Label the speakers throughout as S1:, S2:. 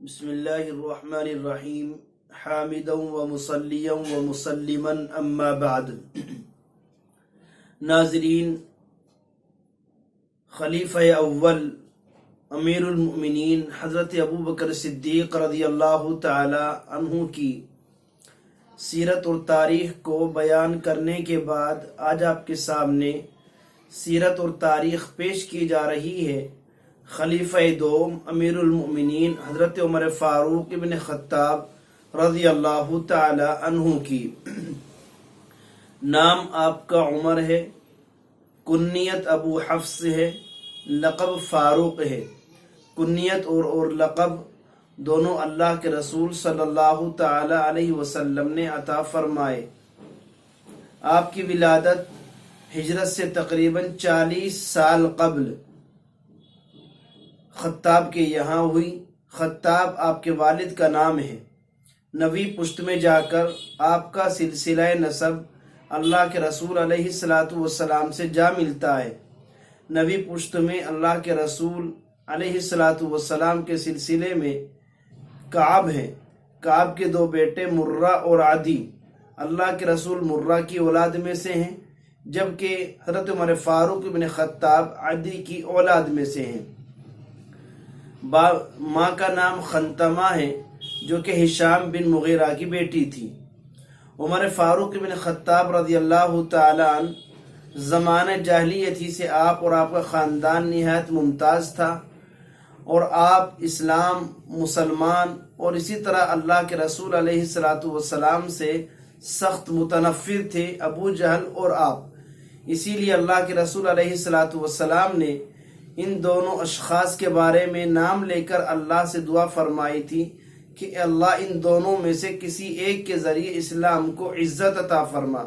S1: بسم اللہ الرحمن الرحیم حامدا و مصلیا و مسلما اما بعد۔ ناظرین، خلیفہ اول امیر المؤمنین حضرت ابو بکر صدیق رضی اللہ تعالی عنہ کی سیرت اور تاریخ کو بیان کرنے کے بعد آج آپ کے سامنے سیرت اور تاریخ پیش کی جا رہی ہے خلیفہ دوم امیر المؤمنین حضرت عمر فاروق ابن خطاب رضی اللہ تعالی عنہ کی۔ نام آپ کا عمر ہے، کنیت ابو حفص ہے، لقب فاروق ہے۔ کنیت اور لقب دونوں اللہ کے رسول صلی اللہ تعالی علیہ وسلم نے عطا فرمائے۔ آپ کی ولادت ہجرت سے تقریباً 40 سال قبل خطاب کے یہاں ہوئی۔ خطاب آپ کے والد کا نام ہے۔ نوی پشت میں جا کر آپ کا سلسلہ نسب اللہ کے رسول علیہ السلام سے جا ملتا ہے۔ نوی پشت میں اللہ کے رسول علیہ السلام کے سلسلے میں کعب ہیں۔ کعب کے 2 بیٹے مرہ اور عدی اللہ کے رسول مرہ کی اولاد میں سے ہیں، جبکہ حضرت عمر فاروق ابن خطاب عدی کی اولاد میں سے ہیں۔ ماں کا نام خنتمہ ہے، جو کہ ہشام بن مغیرہ کی بیٹی تھی۔ عمر فاروق بن خطاب رضی اللہ تعالی عنہ زمانہ جاہلیت ہی سے آپ اور آپ کا خاندان نہایت ممتاز تھا، اور آپ اسلام، مسلمان اور اسی طرح اللہ کے رسول علیہ السلام سے سخت متنفر تھے، ابو جہل اور آپ۔ اسی لیے اللہ کے رسول علیہ السلام نے ان دونوں اشخاص کے بارے میں نام لے کر اللہ سے دعا فرمائی تھی کہ اللہ ان دونوں میں سے کسی ایک کے ذریعے اسلام کو عزت عطا فرما۔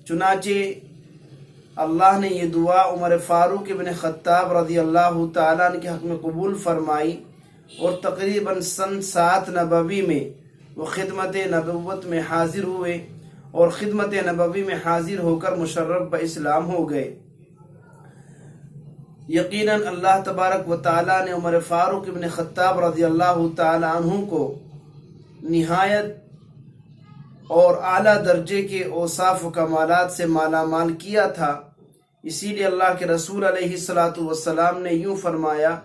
S1: چنانچہ اللہ نے یہ دعا عمر فاروق ابن خطاب رضی اللہ تعالیٰ عنہ کے حق میں قبول فرمائی، اور تقریباً سن 7 نبوی میں وہ خدمت نبوت میں حاضر ہوئے، اور خدمت نبوی میں حاضر ہو کر مشرف باسلام ہو گئے۔ یقیناً اللہ تبارک و تعالیٰ نے عمر فاروق ابن خطاب رضی اللہ تعالی عنہ کو نہایت اور اعلیٰ درجے کے اوصاف و کمالات سے مالا مال کیا تھا۔ اسی لیے اللہ کے رسول علیہ السلام نے یوں فرمایا،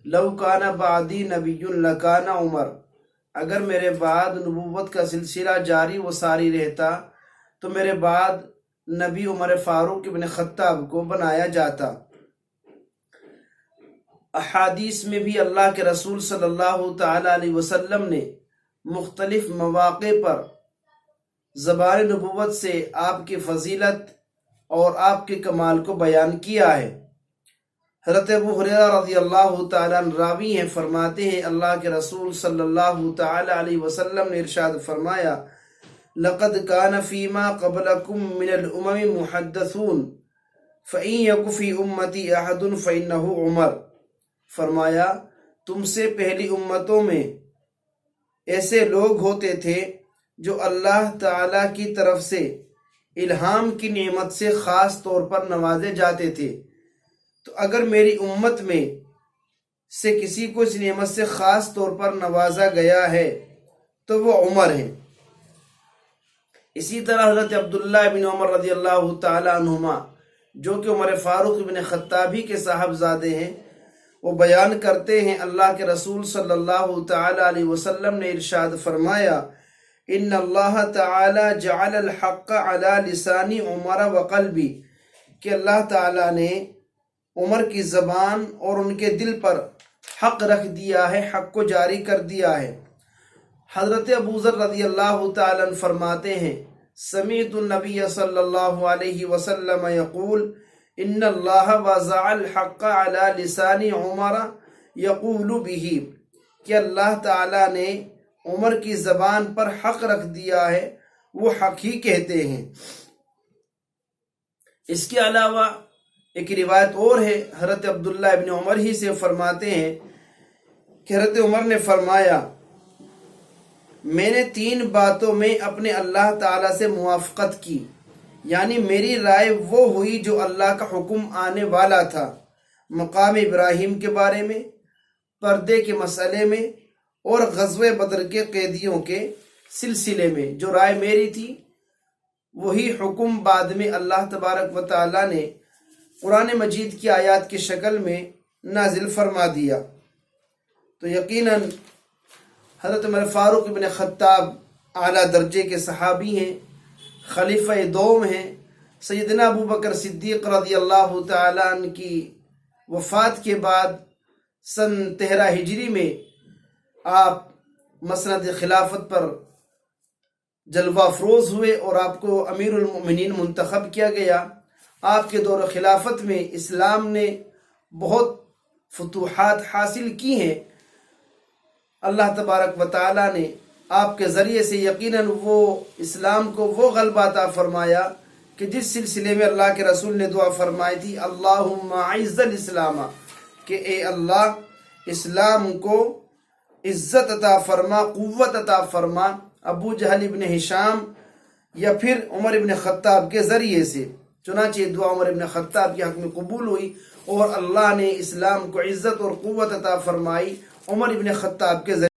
S1: لو کان بعدی نبی لکان عمر، اگر میرے بعد نبوت کا سلسلہ جاری و ساری رہتا تو میرے بعد نبی عمر فاروق ابن خطاب کو بنایا جاتا۔ احادیث میں بھی اللہ کے رسول صلی اللہ تعالی علیہ وسلم نے مختلف مواقع پر زبان نبوت سے آپ کی فضیلت اور آپ کے کمال کو بیان کیا ہے۔ حضرت ابو ہریرہ رضی اللہ تعالی عنہ راوی ہیں، فرماتے ہیں اللہ کے رسول صلی اللہ تعالی علیہ وسلم نے ارشاد فرمایا، لقد کان فیما قبلکم من الامم محدثون فإن یک فی امتی احد فإنہ عمر۔ فرمایا، تم سے پہلی امتوں میں ایسے لوگ ہوتے تھے جو اللہ تعالی کی طرف سے الہام کی نعمت سے خاص طور پر نوازے جاتے تھے، تو اگر میری امت میں سے کسی کو اس نعمت سے خاص طور پر نوازا گیا ہے تو وہ عمر ہیں۔ اسی طرح حضرت عبداللہ بن عمر رضی اللہ تعالی عنہما، جو کہ عمر فاروق بن خطابی کے صاحبزادے ہیں، وہ بیان کرتے ہیں اللہ کے رسول صلی اللہ تعالی علیہ وسلم نے ارشاد فرمایا، ان اللہ تعالی جعل الحق علی لسان عمر وقلبی، کہ اللہ تعالی نے عمر کی زبان اور ان کے دل پر حق رکھ دیا ہے، حق کو جاری کر دیا ہے۔ حضرت ابو ذر رضی اللہ تعالی عنہ فرماتے ہیں، سمعت النبی صلی اللہ علیہ وسلم یقول، ان اللہ وضع الحق علی لسان عمر یقول به، کہ اللہ تعالیٰ نے عمر کی زبان پر حق رکھ دیا ہے، وہ حق ہی کہتے ہیں۔ اس کے علاوہ ایک روایت اور ہے، حضرت عبداللہ ابن عمر ہی سے فرماتے ہیں کہ حضرت عمر نے فرمایا، میں نے 3 باتوں میں اپنے اللہ تعالیٰ سے موافقت کی، یعنی میری رائے وہ ہوئی جو اللہ کا حکم آنے والا تھا، مقام ابراہیم کے بارے میں، پردے کے مسئلے میں، اور غزوہ بدر کے قیدیوں کے سلسلے میں جو رائے میری تھی وہی حکم بعد میں اللہ تبارک و تعالیٰ نے قرآن مجید کی آیات کی شکل میں نازل فرما دیا۔ تو یقیناً حضرت عمر فاروق ابن خطاب اعلیٰ درجے کے صحابی ہیں، خلیفہ دوم ہیں۔ سیدنا ابو بکر صدیق رضی اللہ تعالیٰ عنہ کی وفات کے بعد سن 13 ہجری میں آپ مسند خلافت پر جلوہ افروز ہوئے اور آپ کو امیر المؤمنین منتخب کیا گیا۔ آپ کے دور خلافت میں اسلام نے بہت فتوحات حاصل کی ہیں۔ اللہ تبارک و تعالیٰ نے آپ کے ذریعے سے یقیناً وہ اسلام کو وہ غلبہ عطا فرمایا کہ جس سلسلے میں اللہ کے رسول نے دعا فرمائی تھی، اللہم اعز الاسلام، کہ اے اللہ اسلام کو عزت عطا فرما، قوت عطا فرما، ابو جہل ابن ہشام یا پھر عمر ابن خطاب کے ذریعے سے۔ چنانچہ دعا عمر ابن خطاب کے حق میں قبول ہوئی اور اللہ نے اسلام کو عزت اور قوت عطا فرمائی عمر ابن خطاب کے ذریعے